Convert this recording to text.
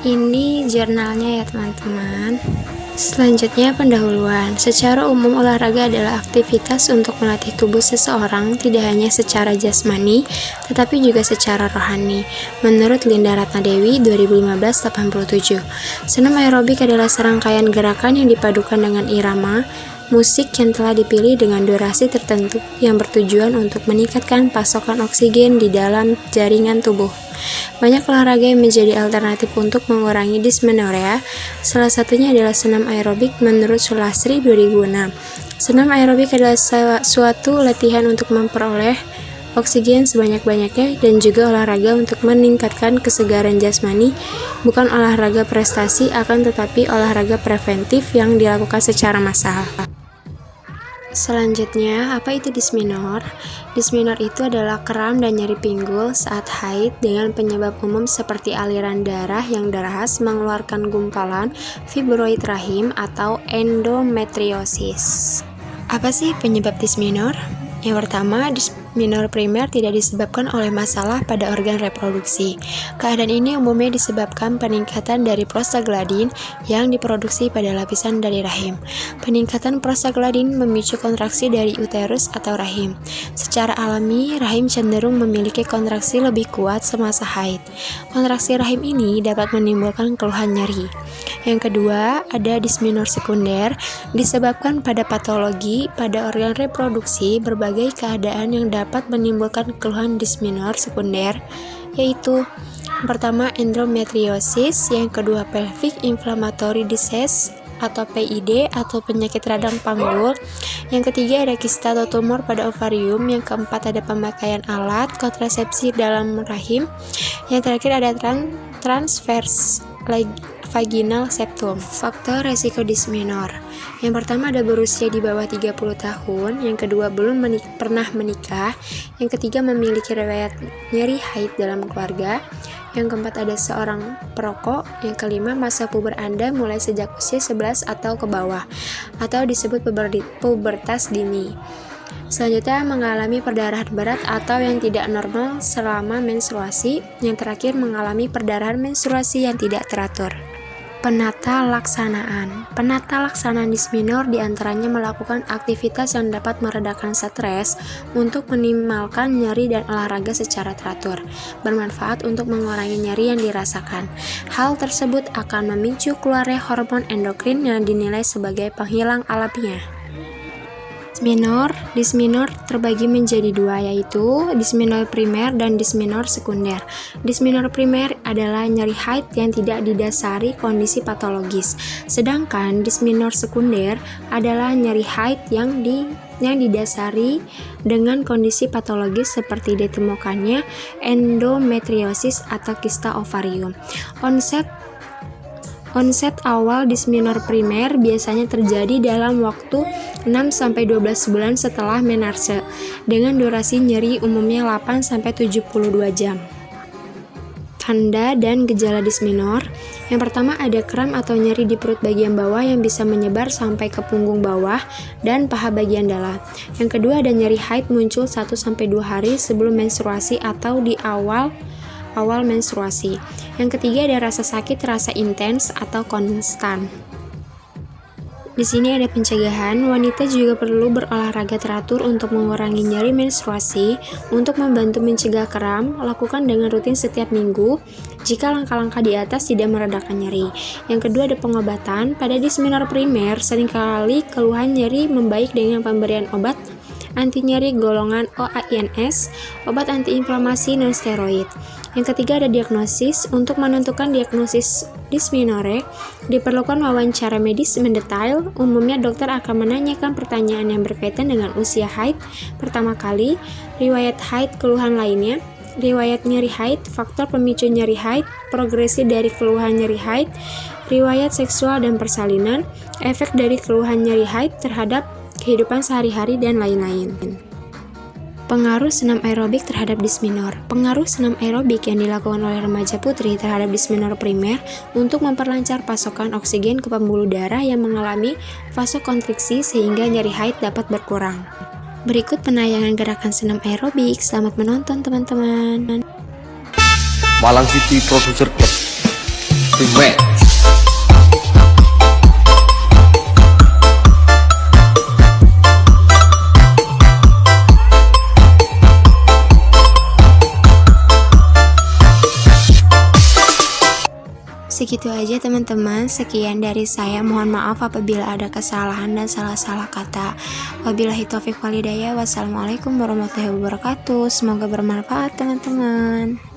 Ini jurnalnya ya teman-teman. Selanjutnya pendahuluan. Secara umum olahraga adalah aktivitas untuk melatih tubuh seseorang tidak hanya secara jasmani, tetapi juga secara rohani. Menurut Linda Ratnadewi 2015-87, senam aerobik adalah serangkaian gerakan yang dipadukan dengan irama musik yang telah dipilih dengan durasi tertentu yang bertujuan untuk meningkatkan pasokan oksigen di dalam jaringan tubuh. Banyak olahraga yang menjadi alternatif untuk mengurangi dismenorea, salah satunya adalah senam aerobik menurut Sulastri 2006. Senam aerobik adalah suatu latihan untuk memperoleh oksigen sebanyak-banyaknya dan juga olahraga untuk meningkatkan kesegaran jasmani, bukan olahraga prestasi akan tetapi olahraga preventif yang dilakukan secara massal. Selanjutnya, apa itu dismenor? Dismenor itu adalah kram dan nyeri pinggul saat haid dengan penyebab umum seperti aliran darah yang deras, mengeluarkan gumpalan, fibroid rahim, atau endometriosis. Apa sih penyebab dismenor? Yang pertama, dismenor primer tidak disebabkan oleh masalah pada organ reproduksi. Keadaan ini umumnya disebabkan peningkatan dari prostaglandin yang diproduksi pada lapisan dari rahim. Peningkatan prostaglandin memicu kontraksi dari uterus atau rahim. Secara alami, rahim cenderung memiliki kontraksi lebih kuat semasa haid. Kontraksi rahim ini dapat menimbulkan keluhan nyeri. Yang kedua, ada dismenor sekunder, disebabkan pada patologi pada organ reproduksi berbagai keadaan yang dapat menimbulkan keluhan dismenor sekunder, yaitu yang pertama endometriosis, yang kedua pelvic inflammatory disease atau PID atau penyakit radang panggul, yang ketiga ada kista atau tumor pada ovarium, yang keempat ada pemakaian alat kontrasepsi dalam rahim, yang terakhir ada transverse vaginal septum. Faktor resiko dismenor. Yang pertama ada berusia di bawah 30 tahun, yang kedua belum pernah menikah, yang ketiga memiliki riwayat nyeri haid dalam keluarga, yang keempat ada seorang perokok, yang kelima masa puber Anda mulai sejak usia 11 atau ke bawah, atau disebut pubertas dini. Selanjutnya mengalami perdarahan berat atau yang tidak normal selama menstruasi, yang terakhir mengalami perdarahan menstruasi yang tidak teratur. Penata laksanaan dismenor diantaranya melakukan aktivitas yang dapat meredakan stres untuk meminimalkan nyeri dan olahraga secara teratur, bermanfaat untuk mengurangi nyeri yang dirasakan. Hal tersebut akan memicu keluarnya hormon endokrin yang dinilai sebagai penghilang alamiah. Dismenor terbagi menjadi dua, yaitu dismenor primer dan dismenor sekunder. Dismenor primer adalah nyeri haid yang tidak didasari kondisi patologis, sedangkan dismenor sekunder adalah nyeri haid yang didasari dengan kondisi patologis seperti ditemukannya endometriosis atau kista ovarium. Onset awal dismenor primer biasanya terjadi dalam waktu 6-12 bulan setelah menarse, dengan durasi nyeri umumnya 8-72 jam. Tanda dan gejala dismenor. Yang pertama ada kram atau nyeri di perut bagian bawah yang bisa menyebar sampai ke punggung bawah dan paha bagian dalam. Yang kedua ada nyeri haid muncul 1-2 hari sebelum menstruasi atau di awal menstruasi. Yang ketiga ada rasa sakit terasa intens atau konstan. Di sini ada pencegahan. Wanita juga perlu berolahraga teratur untuk mengurangi nyeri menstruasi. Untuk membantu mencegah kram, lakukan dengan rutin setiap minggu jika langkah-langkah di atas tidak meredakan nyeri. Yang kedua ada pengobatan. Pada dismenor primer, seringkali keluhan nyeri membaik dengan pemberian obat anti nyeri golongan OAINS, obat antiinflamasi non-steroid. Yang ketiga ada diagnosis. Untuk menentukan diagnosis dismenore, diperlukan wawancara medis mendetail. Umumnya dokter akan menanyakan pertanyaan yang berkaitan dengan usia haid pertama kali, riwayat haid keluhan lainnya, riwayat nyeri haid, faktor pemicu nyeri haid, progresi dari keluhan nyeri haid, riwayat seksual dan persalinan, efek dari keluhan nyeri haid terhadap kehidupan sehari-hari, dan lain-lain. Pengaruh senam aerobik terhadap dismenor. Pengaruh senam aerobik yang dilakukan oleh remaja putri terhadap dismenor primer untuk memperlancar pasokan oksigen ke pembuluh darah yang mengalami vasokonstriksi sehingga nyeri haid dapat berkurang. Berikut penayangan gerakan senam aerobik. Selamat menonton teman-teman. Malang City Producer Club. priwet. Segitu aja teman-teman, sekian dari saya. Mohon maaf apabila ada kesalahan dan salah-salah kata. Wabillahi taufiq walhidayah. Wassalamualaikum warahmatullahi wabarakatuh. Semoga bermanfaat teman-teman.